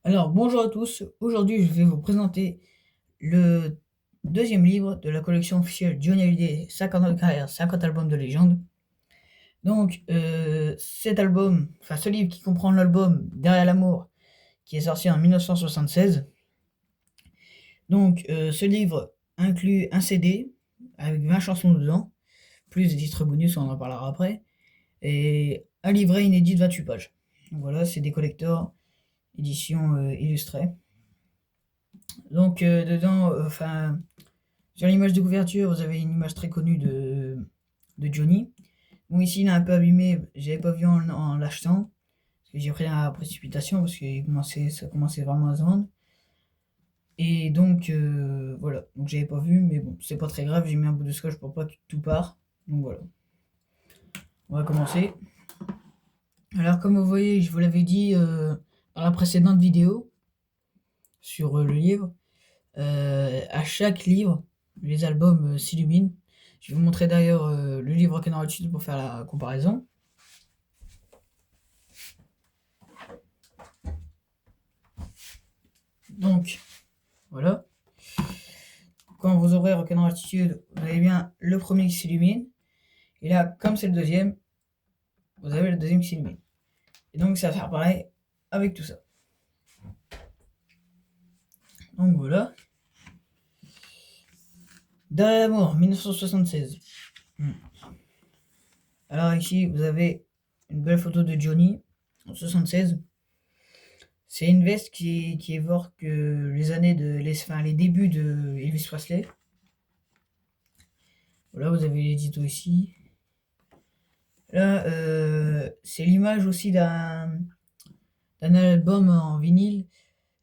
Alors, bonjour à tous. Aujourd'hui, je vais vous présenter le deuxième livre de la collection officielle Johnny Hallyday, 50 ans de carrière, 50 albums de légende. Donc, ce livre qui comprend l'album Derrière l'amour, qui est sorti en 1976. Donc, ce livre inclut un CD avec 20 chansons dedans, plus des titres bonus, on en parlera après, et un livret inédit de 28 pages. Donc voilà, c'est des collectors, édition illustrée. Donc, sur l'image de couverture, vous avez une image très connue de Johnny. Bon, ici, il est un peu abîmé, j'avais pas vu en l'achetant, parce que j'ai pris la précipitation, parce que ça commençait vraiment à se vendre. Et donc, voilà, donc j'avais pas vu, mais bon, c'est pas très grave, j'ai mis un bout de scotch pour pas que tout part. Donc voilà, on va commencer. Alors, comme vous voyez, je vous l'avais dit dans la précédente vidéo sur le livre, à chaque livre, les albums s'illuminent. Je vais vous montrer d'ailleurs le livre Rock'n'Roll Attitude pour faire la comparaison. Donc, voilà. Quand vous ouvrez Rock'n'Roll Attitude, vous avez bien le premier qui s'illumine. Et là, comme c'est le deuxième, vous avez le deuxième qui s'illumine. Et donc, ça va faire pareil avec tout ça. Donc voilà. Derrière l'amour, 1976. Alors ici, vous avez une belle photo de Johnny en 76. C'est une veste qui évoque les débuts de Elvis Presley. Voilà, vous avez l'édito ici. Là, c'est l'image aussi d'un album en vinyle.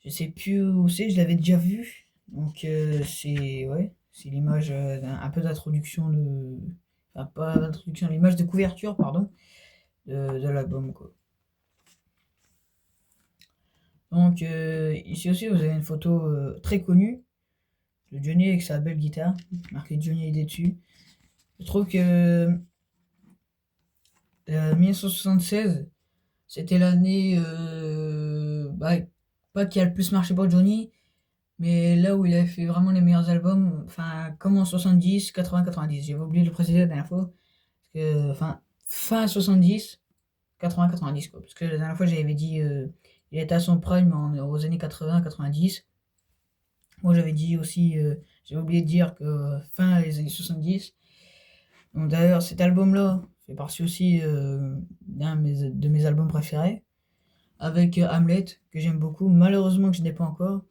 Je sais plus où c'est, je l'avais déjà vu. Donc c'est l'image un peu d'introduction enfin pas d'introduction, l'image de couverture, pardon, de l'album quoi. Donc ici aussi vous avez une photo très connue de Johnny avec sa belle guitare, marqué Johnny Hallyday dessus. Je trouve que 1976, c'était l'année, pas qui a le plus marché pour Johnny, mais là où il a fait vraiment les meilleurs albums, enfin, comme en 70, 80, 90. J'avais oublié de le préciser la dernière fois, parce que, enfin, fin 70, 80, 90, quoi. Parce que la dernière fois, j'avais dit, il était à son prime aux années 80, 90. Moi, j'avais dit aussi, j'avais oublié de dire que fin des années 70. Donc, d'ailleurs, cet album-là fait partie aussi de mes albums préférés, avec Hamlet, que j'aime beaucoup, malheureusement que je n'ai pas encore,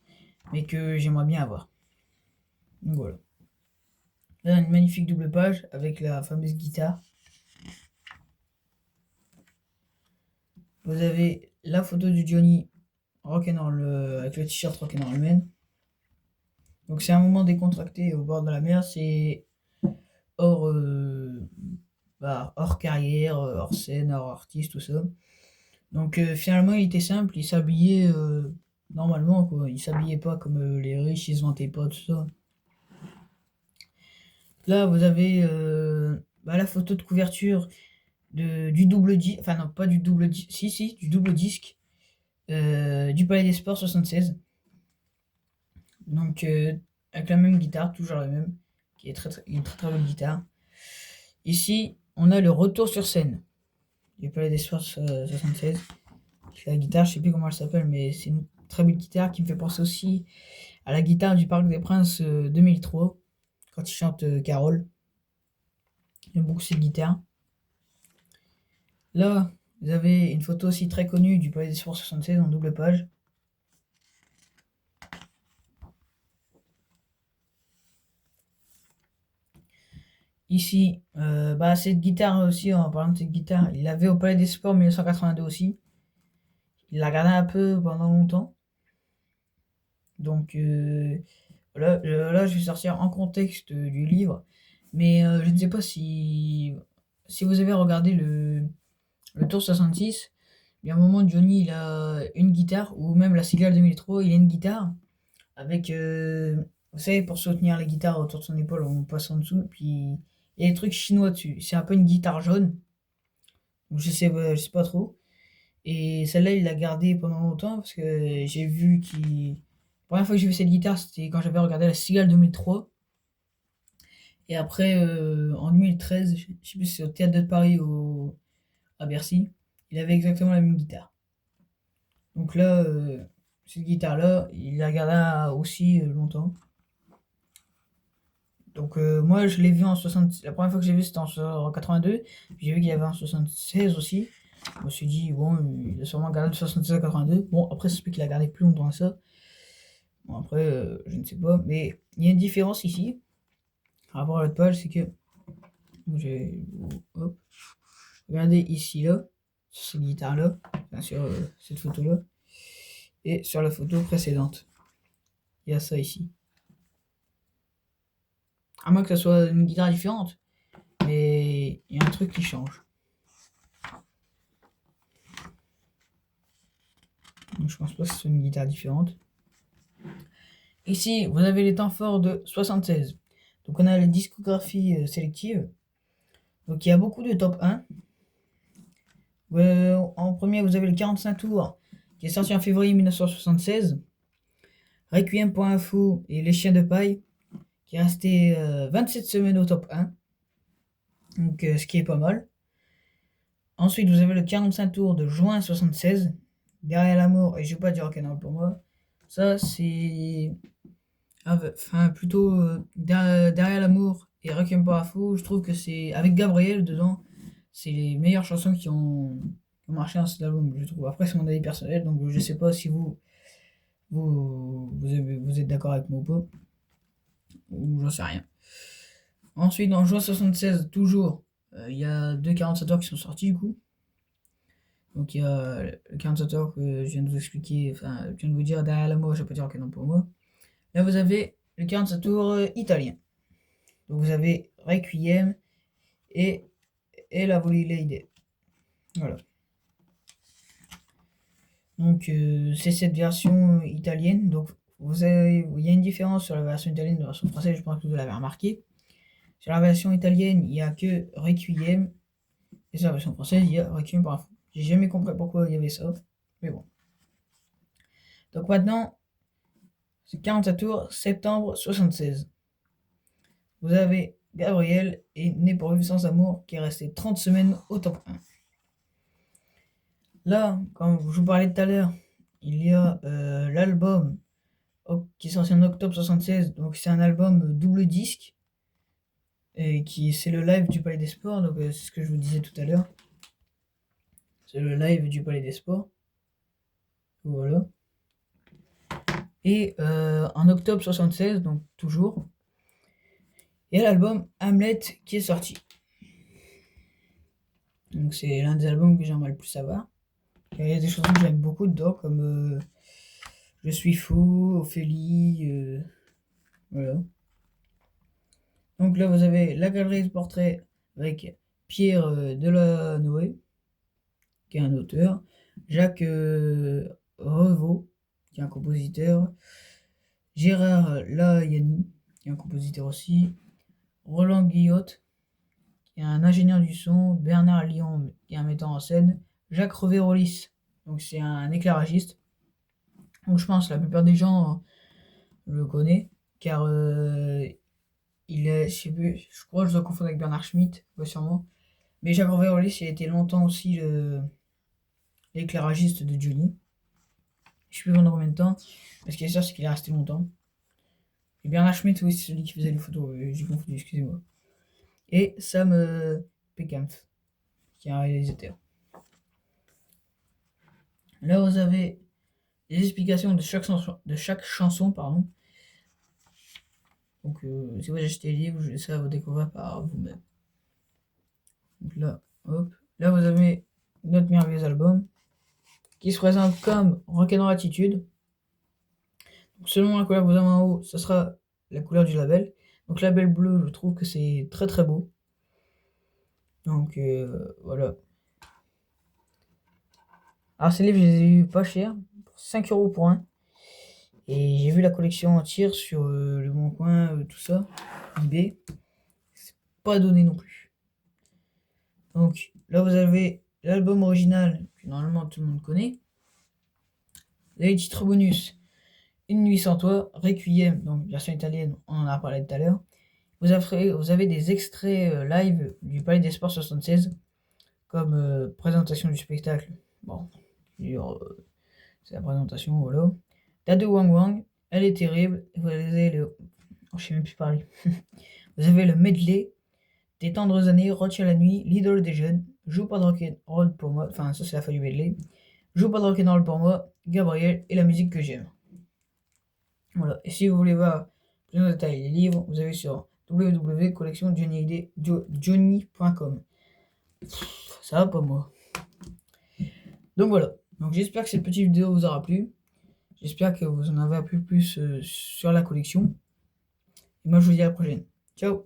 mais que j'aimerais bien avoir. Donc voilà. Là, une magnifique double page avec la fameuse guitare. Vous avez la photo du Johnny Rock'n'Roll avec le t-shirt Rock'n'Roll Man. Donc c'est un moment décontracté au bord de la mer, c'est hors, hors carrière, hors scène, hors artiste, tout ça. Donc finalement il était simple, il s'habillait normalement quoi, il s'habillait pas comme les riches, ils se vantaient pas, tout ça. Là vous avez la photo de couverture du double disque, enfin non pas du double disque, si du double disque du Palais des Sports 76. Donc avec la même guitare, toujours la même, qui est une très très belle guitare. Ici, on a le retour sur scène du Palais des Sports 76. La guitare, je sais plus comment elle s'appelle, mais c'est une très belle guitare qui me fait penser aussi à la guitare du Parc des Princes 2003, quand il chante Carole. J'aime beaucoup cette guitare. Là, vous avez une photo aussi très connue du Palais des Sports 76 en double page. Ici, cette guitare aussi, en parlant de cette guitare, il l'avait au Palais des Sports 1982 aussi. Il l'a gardé un peu pendant longtemps. Donc voilà, là je vais sortir en contexte du livre, mais je ne sais pas si vous avez regardé le Tour 66, il y a un moment Johnny il a une guitare, ou même la Cigale de Métro, il a une guitare avec, vous savez, pour soutenir la guitare autour de son épaule, on passe en dessous, puis il y a des trucs chinois dessus. C'est un peu une guitare jaune, donc je sais pas trop. Et celle-là, il l'a gardée pendant longtemps parce que j'ai vu qu'il. La première fois que j'ai vu cette guitare, c'était quand j'avais regardé la Cigale 2003. Et après, en 2013, je sais plus si c'est au Théâtre de Paris ou à Bercy, il avait exactement la même guitare. Donc là, cette guitare-là, il la garda aussi longtemps. Donc moi, je l'ai vu en 60. La première fois que j'ai vu, c'était en 82. Puis j'ai vu qu'il y avait en 76 aussi. Je me suis dit, bon, il a sûrement gardé de 76 à 82. Bon, après, c'est peut qu'il a gardé plus longtemps que ça. Bon, après, je ne sais pas. Mais il y a une différence ici, par rapport à l'autre page, c'est que. J'ai. Hop. Regardez ici, là, sur cette guitare-là, bien sûr, cette photo-là. Et sur la photo précédente. Il y a ça ici. À moins que ce soit une guitare différente. Mais il y a un truc qui change. Donc, je pense pas que ce soit une guitare différente. Ici, vous avez les temps forts de 76. Donc on a la discographie sélective. Donc il y a beaucoup de top 1. En premier, vous avez le 45 tours, qui est sorti en février 1976. Requiem pour un fou et Les Chiens de Paille, qui est resté 27 semaines au top 1. Donc ce qui est pas mal. Ensuite, vous avez le 45 tours de juin 76. Derrière l'amour, et je vais pas dire rock'n'roll pour moi. Ça, c'est. Enfin, plutôt Derrière l'amour et Requiem pour un fou. Je trouve que c'est. Avec Gabriel dedans, c'est les meilleures chansons qui ont marché dans cet album, je trouve. Après, c'est mon avis personnel, donc je sais pas si vous êtes d'accord avec moi ou pas, ou j'en sais rien. Ensuite, en juin 76, toujours, il y a deux 47 heures qui sont sortis, du coup. Donc, il y a le 47 heures que je viens de vous expliquer, enfin, je viens de vous dire derrière l'amour, je vais pas dire que non pour moi. Là, vous avez le 47 tours italien. Donc, vous avez Requiem et La Lady. Voilà. Donc c'est cette version italienne. Donc il y a une différence sur la version italienne et la version française, je pense que vous l'avez remarqué. Sur la version italienne, il n'y a que Requiem. Et sur la version française, il y a Requiem pour un fou. J'ai jamais compris pourquoi il y avait ça. Mais bon. Donc maintenant, c'est 47 tours, septembre 76. Vous avez Gabriel et Né pour vivre sans amour qui est resté 30 semaines au top 1. Là, comme je vous parlais tout à l'heure, il y a l'album qui est sorti en octobre 76. Donc c'est un album double disque. Et c'est le live du Palais des Sports. Donc c'est ce que je vous disais tout à l'heure. C'est le live du Palais des Sports. Voilà. Et en octobre 76, donc toujours, il y a l'album Hamlet qui est sorti. Donc c'est l'un des albums que j'aimerais le plus savoir. Il y a des chansons que j'aime beaucoup dedans, comme Je suis fou, Ophélie, voilà. Donc là, vous avez la galerie de portraits avec Pierre Delanoë, qui est un auteur, Jacques Revaux, qui est un compositeur, Gérard Layani, qui est un compositeur aussi, Roland Guillotte, qui est un ingénieur du son, Bernard Lyon, qui est un metteur en scène, Jacques Revérolis, donc c'est un éclairagiste. Donc je pense que la plupart des gens le connaissent, car il est, je sais plus, je crois que je dois confondre avec Bernard Schmitt, ouais, sûrement. Mais Jacques Revérolis, il a été longtemps aussi l'éclairagiste de Johnny. Je sais plus pendant combien de temps, mais ce qui est sûr, c'est qu'il est resté longtemps. Et Bernard Schmitt, oui, c'est celui qui faisait les photos, j'ai confondu, excusez-moi. Et Sam Peckampf, qui est un réalisateur. Là, vous avez les explications de chaque chanson, pardon. Donc, si vous achetez le livre, je laisserai à vous découvrir par vous-même. Donc là, hop. Là, vous avez notre merveilleux album qui se présente comme Rock'n'Roll Attitude. Donc, selon la couleur que vous avez en haut, ce sera la couleur du label. Donc, label bleu, je trouve que c'est très très beau. Donc, voilà. Alors, ces livres, je les ai eu pas cher, 5 € pour un. Et j'ai vu la collection entière sur Le Bon Coin, tout ça, eBay. C'est pas donné non plus. Donc là, vous avez l'album original, que normalement tout le monde connaît. Les titres bonus, Une nuit sans toi, Requiem, donc version italienne, on en a parlé tout à l'heure. Vous avez des extraits live du Palais des Sports 76, comme présentation du spectacle. Bon, c'est la présentation, voilà. Dado Wang Wang, Elle est terrible. Vous avez le... Oh, je sais même plus parler. Vous avez le medley des tendres années, Retiens la nuit, l'idole des jeunes, Joue pas de rock'n'roll pour moi, enfin ça c'est la fin du medley, Joue pas de rock'n'roll pour moi, Gabriel et la musique que j'aime. Voilà, et si vous voulez voir plus en détail les livres, vous avez sur www.collectionjohnny.com. Ça va pas moi. Donc voilà, donc j'espère que cette petite vidéo vous aura plu. J'espère que vous en avez appris plus sur la collection. Et moi je vous dis à la prochaine. Ciao.